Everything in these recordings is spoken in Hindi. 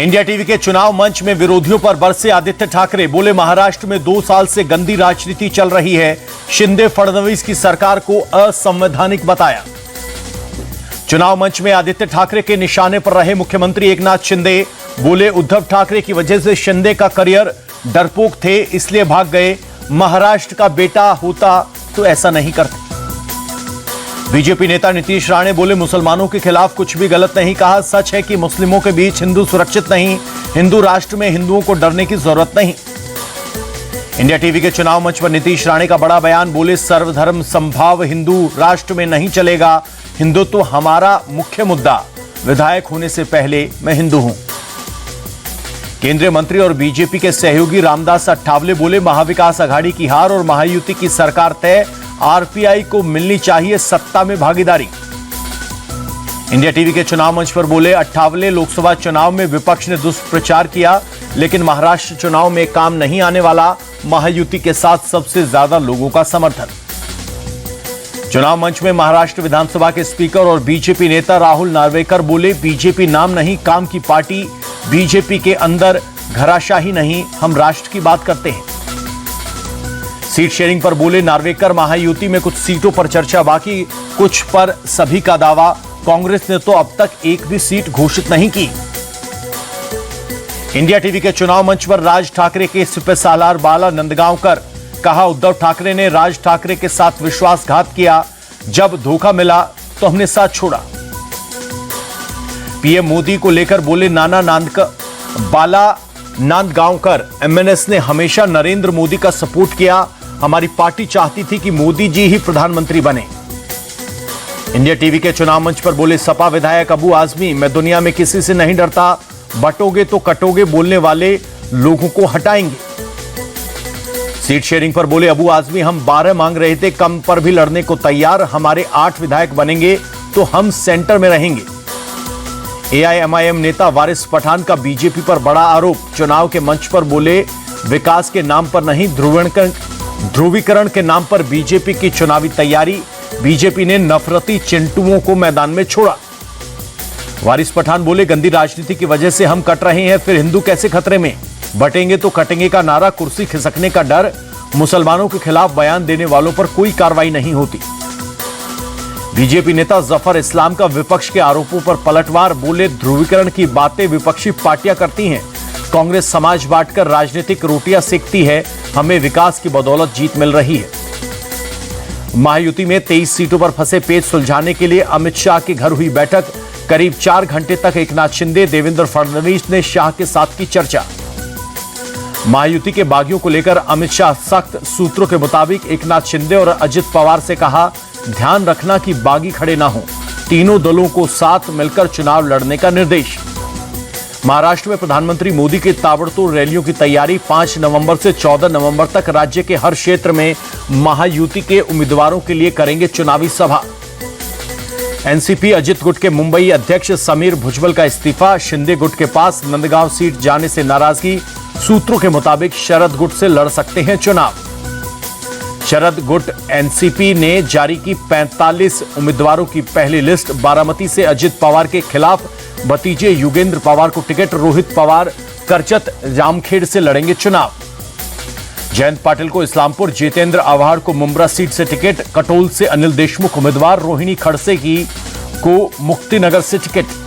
इंडिया टीवी के चुनाव मंच में विरोधियों पर बरसे आदित्य ठाकरे। बोले, महाराष्ट्र में 2 साल से गंदी राजनीति चल रही है। शिंदे फडणवीस की सरकार को असंवैधानिक बताया। चुनाव मंच में आदित्य ठाकरे के निशाने पर रहे मुख्यमंत्री एकनाथ शिंदे। बोले, उद्धव ठाकरे की वजह से शिंदे का करियर डरपोक थे, इसलिए भाग गए। महाराष्ट्र का बेटा होता तो ऐसा नहीं करते। बीजेपी नेता नीतीश राणे बोले, मुसलमानों के खिलाफ कुछ भी गलत नहीं कहा। सच है कि मुस्लिमों के बीच हिंदू सुरक्षित नहीं। हिंदू राष्ट्र में हिंदुओं को डरने की जरूरत नहीं। इंडिया टीवी के चुनाव मंच पर नीतीश राणे का बड़ा बयान। बोले, सर्वधर्म समभाव हिंदू राष्ट्र में नहीं चलेगा। हिंदुत्व तो हमारा मुख्य मुद्दा। विधायक होने से पहले मैं हिंदू हूं। केंद्रीय मंत्री और बीजेपी के सहयोगी रामदास अठावले बोले, महाविकास अघाड़ी की हार और महायुति की सरकार तय। आरपीआई को मिलनी चाहिए सत्ता में भागीदारी। इंडिया टीवी के चुनाव मंच पर बोले अठावले, लोकसभा चुनाव में विपक्ष ने दुष्प्रचार किया, लेकिन महाराष्ट्र चुनाव में काम नहीं आने वाला। महायुति के साथ सबसे ज्यादा लोगों का समर्थन। चुनाव मंच में महाराष्ट्र विधानसभा के स्पीकर और बीजेपी नेता राहुल नार्वेकर बोले, बीजेपी नाम नहीं, काम की पार्टी। बीजेपी के अंदर घराशाही नहीं, हम राष्ट्र की बात करते हैं। सीट शेयरिंग पर बोले नार्वेकर, महायुति में कुछ सीटों पर चर्चा बाकी, कुछ पर सभी का दावा। कांग्रेस ने तो अब तक एक भी सीट घोषित नहीं की। इंडिया टीवी के चुनाव मंच पर राज ठाकरे के सिपह सालार बाला नंदगांवकर। कहा, उद्धव ठाकरे ने राज ठाकरे के साथ विश्वासघात किया। जब धोखा मिला तो हमने साथ छोड़ा। पीएम मोदी को लेकर बोले बाला नांदगांवकर, एमएनएस ने हमेशा नरेंद्र मोदी का सपोर्ट किया। हमारी पार्टी चाहती थी कि मोदी जी ही प्रधानमंत्री बने। इंडिया टीवी के चुनाव मंच पर बोले सपा विधायक अबू आजमी, मैं दुनिया में किसी से नहीं डरता। बटोगे तो कटोगे बोलने वाले लोगों को हटाएंगे। सीट शेयरिंग पर बोले अबू आजमी, हम 12 मांग रहे थे, कम पर भी लड़ने को तैयार। हमारे 8 विधायक बनेंगे तो हम सेंटर में रहेंगे। एआईएमआईएम नेता वारिस पठान का बीजेपी पर बड़ा आरोप। चुनाव के मंच पर बोले, विकास के नाम पर नहीं, ध्रुवीकरण के नाम पर बीजेपी की चुनावी तैयारी। बीजेपी ने नफरती चिंटुओं को मैदान में छोड़ा। वारिस पठान बोले, गंदी राजनीति की वजह से हम कट रहे हैं, फिर हिंदू कैसे खतरे में। बटेंगे तो कटेंगे का नारा, कुर्सी खिसकने का डर। मुसलमानों के खिलाफ बयान देने वालों पर कोई कार्रवाई नहीं होती। बीजेपी नेता जफर इस्लाम का विपक्ष के आरोपों पर पलटवार। बोले, ध्रुवीकरण की बातें विपक्षी पार्टियां करती हैं। कांग्रेस समाज बांटकर राजनीतिक रोटियां सेकती है। हमें विकास की बदौलत जीत मिल रही है। महायुति में 23 सीटों पर फंसे पेच सुलझाने के लिए अमित शाह के घर हुई बैठक। करीब 4 घंटे तक एकनाथ शिंदे, देवेंद्र फडणवीस ने शाह के साथ की चर्चा। महायुति के बागियों को लेकर अमित शाह सख्त। सूत्रों के मुताबिक एकनाथ शिंदे और अजित पवार से कहा, ध्यान रखना कि बागी खड़े ना हो। तीनों दलों को साथ मिलकर चुनाव लड़ने का निर्देश। महाराष्ट्र में प्रधानमंत्री मोदी की ताबड़तोड़ रैलियों की तैयारी। 5 नवंबर से 14 नवंबर तक राज्य के हर क्षेत्र में महायुति के उम्मीदवारों के लिए करेंगे चुनावी सभा। एनसीपी अजित गुट के मुंबई अध्यक्ष समीर भुजबल का इस्तीफा। शिंदे गुट के पास नंदगांव सीट जाने से नाराजगी। सूत्रों के मुताबिक शरद गुट से लड़ सकते हैं चुनाव। शरद गुट एनसीपी ने जारी की 45 उम्मीदवारों की पहली लिस्ट। बारामती से अजित पवार के खिलाफ भतीजे युगेंद्र पवार को टिकट। रोहित पवार करचत जामखेड़ से लड़ेंगे चुनाव। जयंत पाटिल को इस्लामपुर, जितेंद्र आव्हाड को मुंब्रा सीट से टिकट। कटोल से अनिल देशमुख उम्मीदवार। रोहिणी खड़से को मुक्तिनगर से टिकट।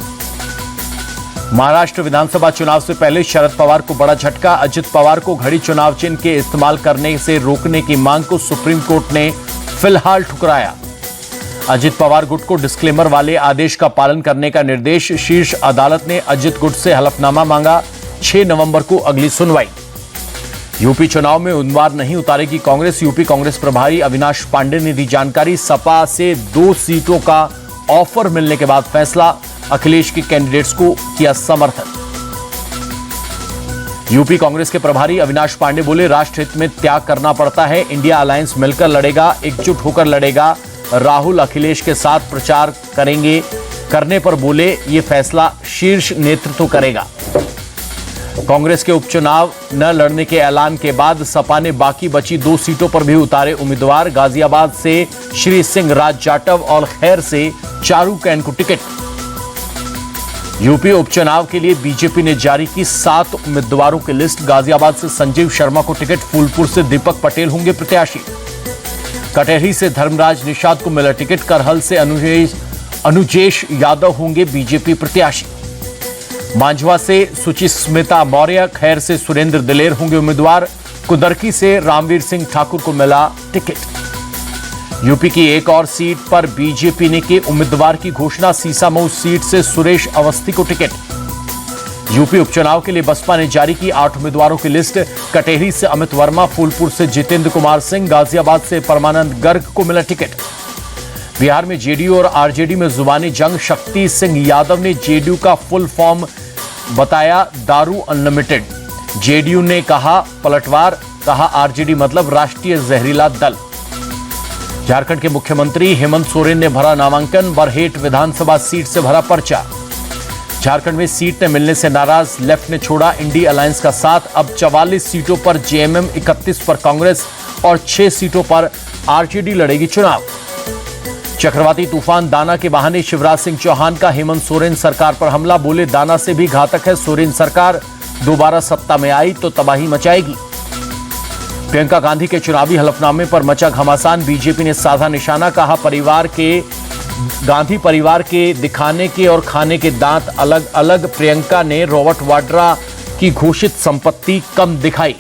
महाराष्ट्र विधानसभा चुनाव से पहले शरद पवार को बड़ा झटका। अजित पवार को घड़ी चुनाव चिन्ह के इस्तेमाल करने से रोकने की मांग को सुप्रीम कोर्ट ने फिलहाल ठुकराया। अजित पवार गुट को डिस्क्लेमर वाले आदेश का पालन करने का निर्देश। शीर्ष अदालत ने अजित गुट से हलफनामा मांगा। 6 नवंबर को अगली सुनवाई। यूपी चुनाव में उम्मीदवार नहीं उतारेगी कांग्रेस। यूपी कांग्रेस प्रभारी अविनाश पांडे ने दी जानकारी। सपा से 2 सीटों का ऑफर मिलने के बाद फैसला। अखिलेश के कैंडिडेट्स को किया समर्थन। यूपी कांग्रेस के प्रभारी अविनाश पांडे बोले, राष्ट्र हित में त्याग करना पड़ता है। इंडिया अलायंस मिलकर लड़ेगा, एकजुट होकर लड़ेगा। राहुल अखिलेश के साथ प्रचार करने पर बोले, ये फैसला शीर्ष नेतृत्व करेगा। कांग्रेस के उपचुनाव न लड़ने के ऐलान के बाद सपा ने बाकी बची 2 सीटों पर भी उतारे उम्मीदवार। गाजियाबाद से श्री सिंह राज जाटव और खैर से चारू कैन को टिकट। यूपी उपचुनाव के लिए बीजेपी ने जारी की 7 उम्मीदवारों की लिस्ट। गाजियाबाद से संजीव शर्मा को टिकट, फूलपुर से दीपक पटेल होंगे प्रत्याशी, कटेहरी से धर्मराज निषाद को मिला टिकट, करहल से अनुजेश यादव होंगे बीजेपी प्रत्याशी, मांझवा से सुचिस्मिता मौर्य, खैर से सुरेंद्र दिलेर होंगे उम्मीदवार, कुदरकी से रामवीर सिंह ठाकुर को मिला टिकट। यूपी की एक और सीट पर बीजेपी ने की उम्मीदवार की घोषणा, सीसामऊ सीट से सुरेश अवस्थी को टिकट। यूपी उपचुनाव के लिए बसपा ने जारी की 8 उम्मीदवारों की लिस्ट। कटेहरी से अमित वर्मा, फूलपुर से जितेंद्र कुमार सिंह, गाजियाबाद से परमानंद गर्ग को मिला टिकट। बिहार में जेडीयू और आरजेडी में जुबानी जंग। शक्ति सिंह यादव ने जेडीयू का फुल फॉर्म बताया दारू अनलिमिटेड। जेडीयू ने कहा पलटवार, कहा आरजेडी मतलब राष्ट्रीय जहरीला दल। झारखंड के मुख्यमंत्री हेमंत सोरेन ने भरा नामांकन, बरहेट विधानसभा सीट से भरा पर्चा। झारखंड में सीट न मिलने से नाराज लेफ्ट ने छोड़ा इंडी अलायंस का साथ। अब 44 सीटों पर जेएमएम, 31 पर कांग्रेस और 6 सीटों पर आरजेडी लड़ेगी चुनाव। चक्रवाती तूफान दाना के बहाने शिवराज सिंह चौहान का हेमंत सोरेन सरकार पर हमला, बोले दाना से भी घातक है सोरेन सरकार, दोबारा सत्ता में आई तो तबाही मचाएगी। प्रियंका गांधी के चुनावी हलफनामे पर मचा घमासान, बीजेपी ने साधा निशाना, कहा गांधी परिवार के दिखाने के और खाने के दांत अलग अलग। प्रियंका ने रॉबर्ट वाड्रा की घोषित संपत्ति कम दिखाई।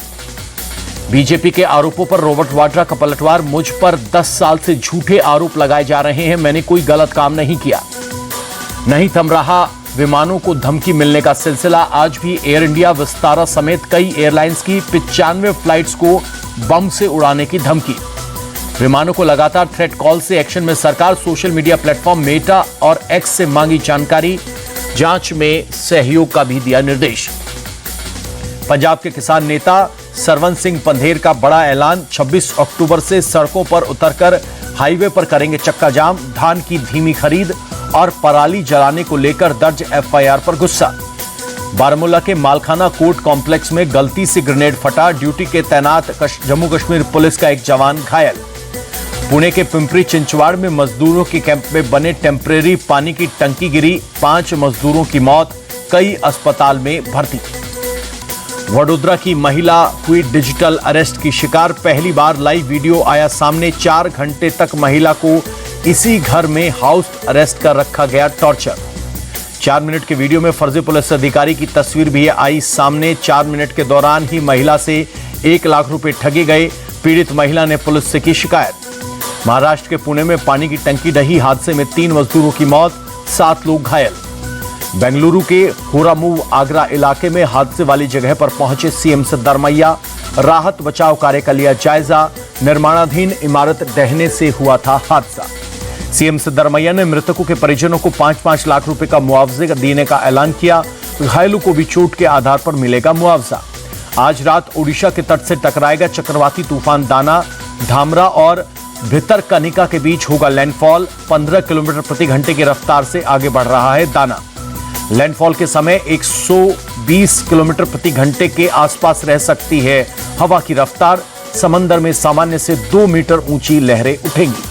बीजेपी के आरोपों पर रॉबर्ट वाड्रा का पलटवार, मुझ पर 10 साल से झूठे आरोप लगाए जा रहे हैं, मैंने कोई गलत काम नहीं किया। नहीं थम रहा विमानों को धमकी मिलने का सिलसिला, आज भी एयर इंडिया, विस्तारा समेत कई एयरलाइंस की 95 फ्लाइट्स को बम से उड़ाने की धमकी। विमानों को लगातार थ्रेट कॉल से एक्शन में सरकार, सोशल मीडिया प्लेटफॉर्म मेटा और एक्स से मांगी जानकारी, जांच में सहयोग का भी दिया निर्देश। पंजाब के किसान नेता सरवन सिंह पंधेर का बड़ा ऐलान, 26 अक्टूबर से सड़कों पर उतरकर हाईवे पर करेंगे चक्का जाम। धान की धीमी खरीद और पराली जलाने को लेकर दर्ज एफआईआर पर गुस्सा। बारामूला के मालखाना कोर्ट कॉम्प्लेक्स में गलती से ग्रेनेड फटा, ड्यूटी के तैनात जम्मू कश्मीर पुलिस का एक जवान घायल। पुणे के पिंपरी चिंचवाड़ में मजदूरों के कैंप में बने टेम्परेरी पानी की टंकी गिरी, 5 मजदूरों की मौत, कई अस्पताल में भर्ती। वडोदरा की महिला हुई डिजिटल अरेस्ट की शिकार, पहली बार लाइव वीडियो आया सामने, 4 घंटे तक महिला को इसी घर में हाउस अरेस्ट कर रखा गया टॉर्चर। 4 मिनट के वीडियो में फर्जी पुलिस अधिकारी की तस्वीर भी आई सामने। 4 मिनट के दौरान ही महिला से 1 लाख रुपए ठगे गए। पीड़ित महिला ने पुलिस से की शिकायत। महाराष्ट्र के पुणे में पानी की टंकी ढही, हादसे में 3 मजदूरों की मौत, 7 लोग घायल। बेंगलुरु के होरामुव आगरा इलाके में हादसे वाली जगह पर पहुंचे सीएम सिद्धरामैया, राहत बचाव कार्य का लिया जायजा। निर्माणाधीन इमारत ढहने से हुआ था हादसा। सीएम सिद्धरामैया ने मृतकों के परिजनों को 5-5 लाख रुपए का मुआवजे देने का ऐलान किया। घायलों को भी चोट के आधार पर मिलेगा मुआवजा। आज रात ओडिशा के तट से टकराएगा चक्रवाती तूफान दाना, धामरा और भितरकनिका के बीच होगा लैंडफॉल। 15 किलोमीटर प्रति घंटे की रफ्तार से आगे बढ़ रहा है दाना। लैंडफॉल के समय 120 किलोमीटर प्रति घंटे के आसपास रह सकती है हवा की रफ्तार। समंदर में सामान्य से 2 मीटर ऊंची लहरें उठेंगी।